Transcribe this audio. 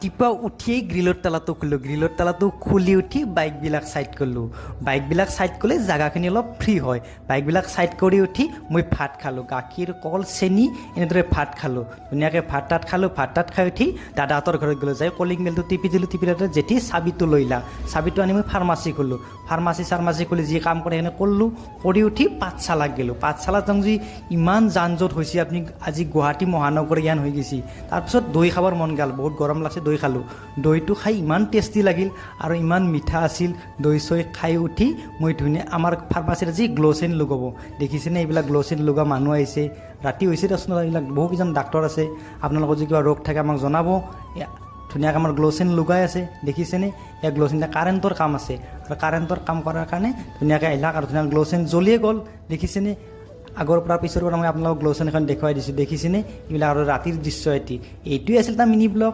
ৰাতিপুৱা উঠিয়েই গ্ৰিলৰ তালাটো খুলিলোঁ, গ্ৰিলৰ তালাটো খুলি উঠি বাইকবিলাক ছাইড কৰিলোঁ। বাইকবিলাক ছাইড কৰিলে জেগাখিনি অলপ ফ্ৰী হয়। বাইকবিলাক ছাইড কৰি উঠি মই ভাত খালোঁ, গাখীৰ কল চেনি এনেদৰে ভাত খালোঁ। ধুনীয়াকৈ ভাত তাত খালোঁ। ভাত তাত খাই উঠি দাদাহঁতৰ ঘৰত গ'লোঁ, যাই কলিং বেলটো টিপি দিলোঁ। জেঠি চাবিটো লৈ লা, চাবিটো আনি মই ফাৰ্মাচী খুলোঁ। ফাৰ্মাচী খুলি যি কাম কৰে সেইখিনি কৰিলোঁ। কৰি উঠি পাঠশালাত গ'লোঁ। পাঠশালাত যাওঁ যি ইমান যান জঁট হৈছে, আপুনি আজি গুৱাহাটী মহানগৰ ইয়ান হৈ গৈছে। তাৰপিছত দৈ খাবৰ মন গ'ল, বহুত গৰম লাগছে, দৈ খালোঁ। দৈটো খাই ইমান টেষ্টি লাগিল আৰু ইমান মিঠা আছিল। দৈ চৈ খাই উঠি মই আমাৰ ফাৰ্মাচীত আজি গ্ল'চেন লগাব, দেখিছেনে এইবিলাক গ্ল'চেন লগোৱা মানুহ আহিছে। ৰাতি হৈছে দেচোন, এইবিলাক বহুকেইজন ডাক্তৰ আছে। আপোনালোকৰ যদি কিবা ৰোগ থাকে আমাক জনাব। ধুনীয়াকৈ আমাৰ গ্ল'চেন লগাই আছে, দেখিছেনে? এই গ্ল'চেন কাৰেণ্টৰ কাম আছে আৰু কাৰেণ্টৰ কাম কৰাৰ কাৰণে ধুনীয়াকৈ আহিলাক আৰু ধুনীয়া গ্ল'চেন জ্বলিয়ে গ'ল, দেখিছেনে? আগৰ পৰা পিছৰ পৰা মই আপোনালোকক গ্ল'চেন এখন দেখুৱাই দিছোঁ, দেখিছেনে? এইবিলাক আৰু ৰাতিৰ দৃশ্য এইটোৱে আছিল এটা মিনি ব্লগ।